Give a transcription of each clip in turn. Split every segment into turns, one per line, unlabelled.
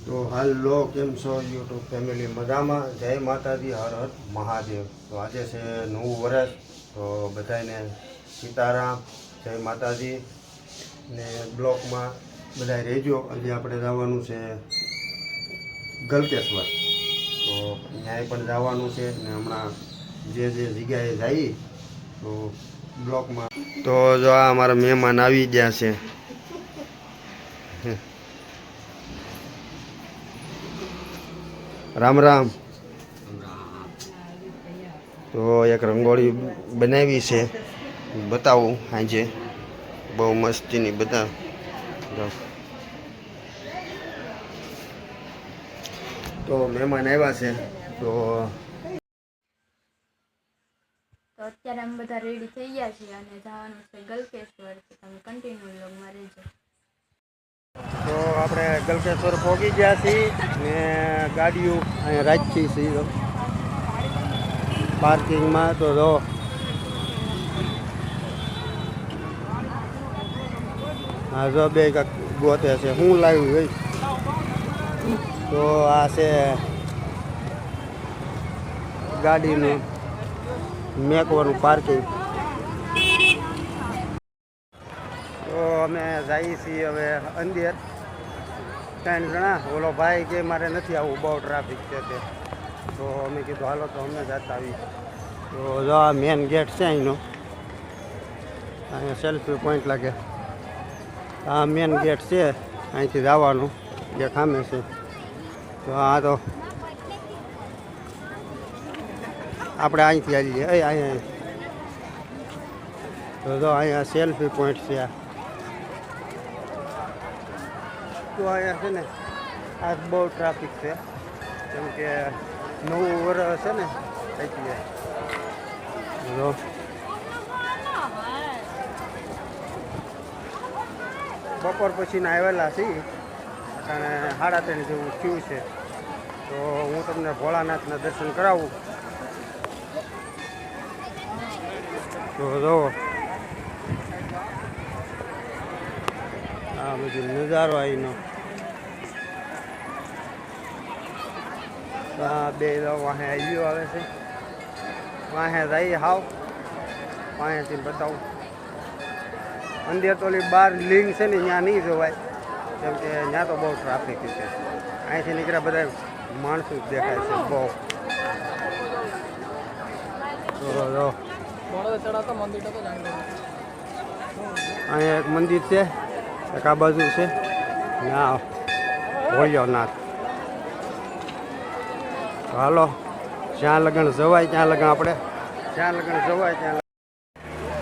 તો હાલો, કેમ છો યુટ્યુબ ફેમિલી? મજામાં? જય માતાજી, હર હર મહાદેવ. તો આજે છે નવું વર્ષ, તો બધાને સીતારામ, જય માતાજી. ને બ્લોકમાં બધા રહેજો. આજે આપણે જવાનું છે ગલકેશ્વર, તો ન્યાય પણ જવાનું છે ને હમણાં જે જગ્યાએ જઈએ તો બ્લોકમાં. તો જો આ અમારા મહેમાન આવી ગયા છે. રામ રામ. તો એક રંગોળી બનાવી છે, બતાવું આજે. બહુ મસ્તીની બધા. તો મહેમાન આવ્યા છે. તો
અત્યારે અમે બધા રેડી થઈ ગયા છીએ અને જવાનું છે ગલકેશ્વર. તમે કન્ટિન્યુ વ્લોગમાં રહેજો.
તો આપણે ગલકેશ્વર પહોંચી ગયા છીએ ને ગાડીઓ અહીંયા રાખી છીએ પાર્કિંગમાં. તો જો હા, જો બે કાંક ગોતે છે. હું લાવ્યું ભાઈ? તો આ છે ગાડીનું મેકવાનું પાર્કિંગ. તો અમે જઈએ છીએ હવે અંદર. 3 જણા. ઓલો ભાઈ કે મારે નથી આવવું, બહુ ટ્રાફિક છે તે. તો અમે કીધું હાલો, તો અમે જતા આવી. તો જો આ મેન ગેટ છે અહીંનો. અહીંયા સેલ્ફી પોઈન્ટ લાગે. આ મેન ગેટ છે, અહીંથી જવાનું. જે ખામે છે. તો આ તો આપણે અહીંથી આવી જઈએ. અહીંયા તો જો અહીંયા સેલ્ફી પોઈન્ટ છે. તો અહીંયા છે ને આ બહુ ટ્રાફિક છે, કેમ કે નવું વર્ષ છે ને એટલે. જો બપોર પછીના આવેલા છીએ અને 3:30 જેવું થયું છે. તો હું તમને ભોળાનાથના દર્શન કરાવું. તો જુઓ આ બધું નજારો અહીંનો. આ બે વાહે આવ્યો આવે છે. વાહે જઈએ હાવ વાહેથી બતાવું. અંદર તો ઓલી બાર લિંક છે ને, ત્યાં નહીં જોવાય, કેમ કે ત્યાં તો બહુ ટ્રાફિક છે. અહીંથી નીકળ્યા બધા માણસો જ દેખાય છે બહુ. અહીંયા એક મંદિર છે, એક આ બાજુ છે. ત્યાં ભોળિયાનાથ. હાલો, જ્યાં લગન જવાય ત્યાં લગન આપણે, જ્યાં લગન જવાય ત્યાં.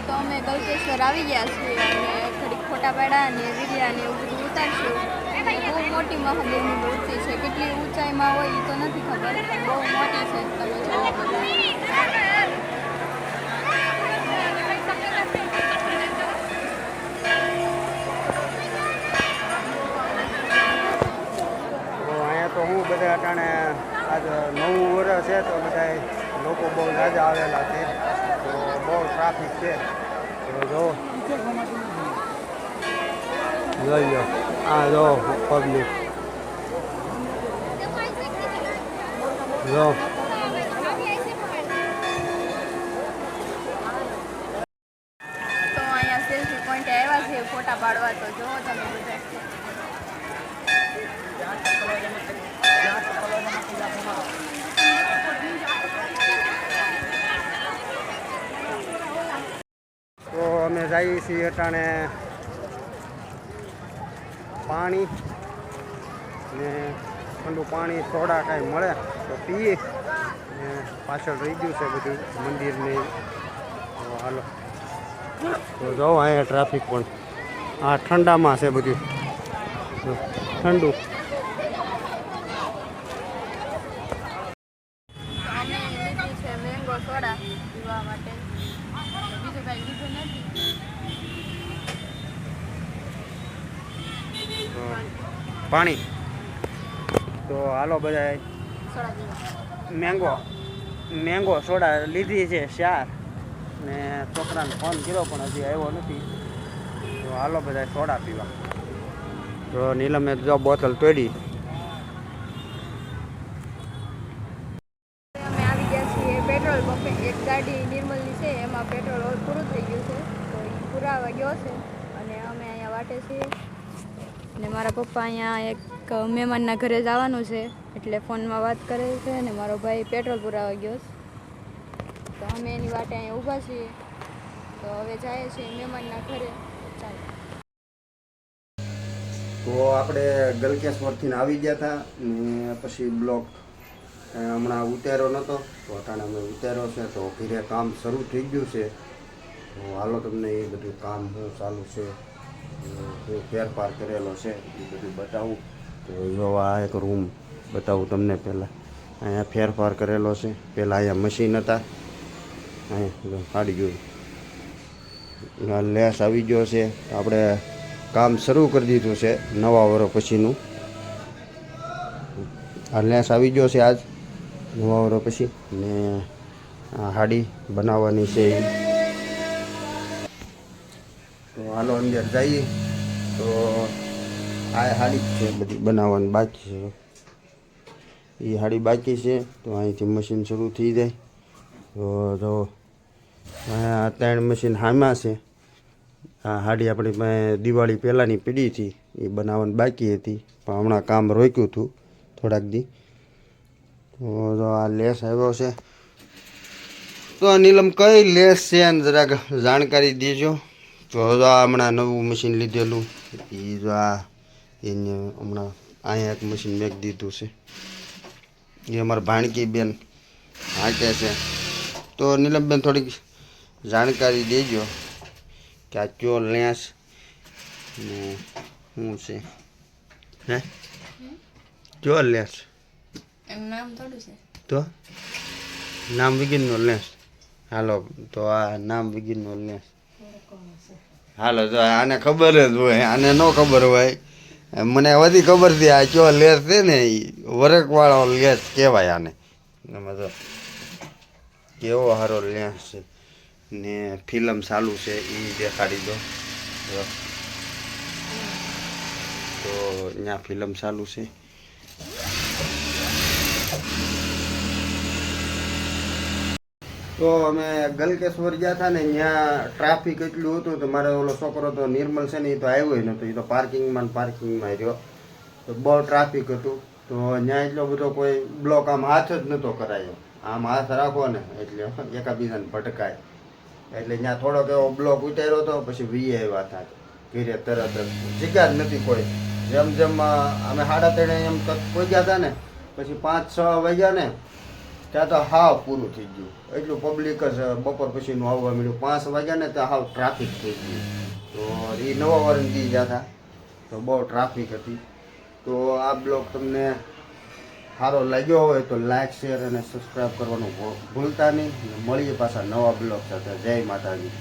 તો અમે ગલકેશ્વર આવી ગયા છીએ અને થોડીક ફોટા પાડ્યા અને વિડીયા ને એવું બધું ઉતારશું. બહુ મોટી મહાદેવની મૂર્તિ છે. કેટલી ઊંચાઈમાં હોય એ તો નથી ખબર, પણ બહુ મોટી છે. તમે જોવો બધા.
તો હું બધા અટાણે આજ નવું વર્ષ છે, તો બધા લોકો બહુ જાજા આવેલા છે. તો બહુ ટ્રાફિક છે. તો જો જોઈ લો, આ જો પબ્લિક જો.
તો અહીંયા સેલ્ફી પોઈન્ટ આવ્યા છે ફોટા પાડવા. તો જોવો તમે બધા.
તો અમે જઈએ છીએ અટાણે પાણી ને ઠંડુ પાણી, સોડા કાંઈ મળે તો પીએ. ને પાછળ રહી ગયું છે બધું મંદિરની. તો હાલો, તો જાઓ. અહીંયા ટ્રાફિક પણ આ ઠંડામાં છે બધું ઠંડુ.
અમે લીધી છે મેંગો સોડા પીવા માટે, બીજું કાંઈ લીધું નથી.
પાણી. તો હાલો બધા
સોડા પીવા.
મેંગો સોડા લીધી છે 4. ને છોકરાને ફોન કર્યો પણ હજી આવ્યો નથી. તો હાલો બધા સોડા પીવા. તો નીલમે જો બોટલ તોડી
પપ્પા અહીંયા એક મહેમાનના ઘરે જવાનું છે એટલે ફોનમાં વાત કરે છે ને મારો ભાઈ પેટ્રોલ પુરાવા ગયો છે. તો અમે એની વાટે અહીંયા ઊભા છીએ. તો હવે જાય છે મહેમાનના ઘરે. ચાલો.
તો આપણે ગલકેશ્વરથી આવી ગયા હતા ને પછી બ્લોક હમણાં ઉતાર્યો નહોતો તો અટાણે અમે ઉતાર્યો છે. તો ઘરે કામ શરૂ થઈ ગયું છે. તો હાલો તમને એ બધું કામ શું ચાલુ છે, શું ફેરફાર કરેલો છે એ બધું બતાવું. તો જો આ એક રૂમ બતાવું તમને. પહેલાં અહીંયા ફેરફાર કરેલો છે. પહેલાં અહીંયા મશીન હતા, અહીંયા કાઢી ગયું, લેસ આવી ગયો છે. આપણે કામ શરૂ કરી દીધું છે નવા વર્ષ પછીનું. આ લેસ આવી ગયો છે આજ નવા વર્ષ પછી. ને આ હાડી બનાવવાની છે એ. તો હાલો અંદર જઈએ. તો આ હાડી જ છે બધી બનાવવાની બાકી છે. એ હાડી બાકી છે. તો અહીંથી મશીન શરૂ થઈ જાય. તો અહીંયા 3 મશીન હામાં છે. આ હાડી આપણી પાસે દિવાળી પહેલાંની પીડી હતી, એ બનાવવાની બાકી હતી પણ હમણાં કામ રોક્યું હતું થોડાક દી. તો આ લેસ આવ્યો છે. તો નીલમ કઈ લેસ છે અને જરાક જાણકારી દેજો. તો આ હમણાં નવું મશીન લીધેલું એ જો આ એને હમણાં અહીંયા એક મશીન મેક દીધું છે. એ અમારા ભાણકી બેન હાંકે છે. તો નીલમબેન થોડીક જાણકારી દેજો કે આ કયો લેસ ને શું છે. હે કયો લેસ?
એનું નામ થોડું છે.
તો નામ વિગીનનો લેસ. હાલો તો આ નામ વિગીનનો લેસ. હાલો તો આને ખબર જ હોય, આને ન ખબર હોય. મને બધી ખબર છે આ કયો લેસ છે ને એ વરખવાળો લેસ કહેવાય આને. એમાં તો કેવો સારો લેસ છે ને ફિલ્મ ચાલુ છે એ દેખાડી દો. તો અહીંયા ફિલ્મ ચાલુ છે. તો અમે ગલકેશ્વર ગયા હતા ને ત્યાં ટ્રાફિક એટલું હતું. તો મારે ઓલો છોકરો તો નિર્મલ છે ને એ તો આવ્યો નહોતો, એ તો પાર્કિંગમાં રહ્યો. તો બહુ ટ્રાફિક હતું. તો ત્યાં એટલો બધો કોઈ બ્લોક આમ હાથ જ નહોતો કરાયો. આમ હાથ રાખો ને એટલે એકાબીજાને ભટકાય. એટલે ત્યાં થોડોક એવો બ્લોક ઉતાર્યો હતો. પછી વી આવ્યા હતા ઘરે તરત જ. જગ્યા જ નથી કોઈ. જેમ જેમ અમે 3:30 એમ કોઈ ગયા હતા ને પછી 5-6 વાગ્યા ને ત્યાં તો હાવ પૂરું થઈ ગયું. એટલું પબ્લિક જ બપોર પછીનું આવવા મળ્યું. 5 વાગ્યા ને ત્યાં હાવ ટ્રાફિક થઈ ગયું. તો એ નવા વર્ષ દી ગયા હતા તો બહુ ટ્રાફિક હતી. તો આ બ્લોગ તમને સારો લાગ્યો હોય તો લાઈક, શેર અને સબસ્ક્રાઈબ કરવાનું ભૂલતા નહીં. મળીએ પાછા નવા બ્લોગ સાથે. જય માતાજી.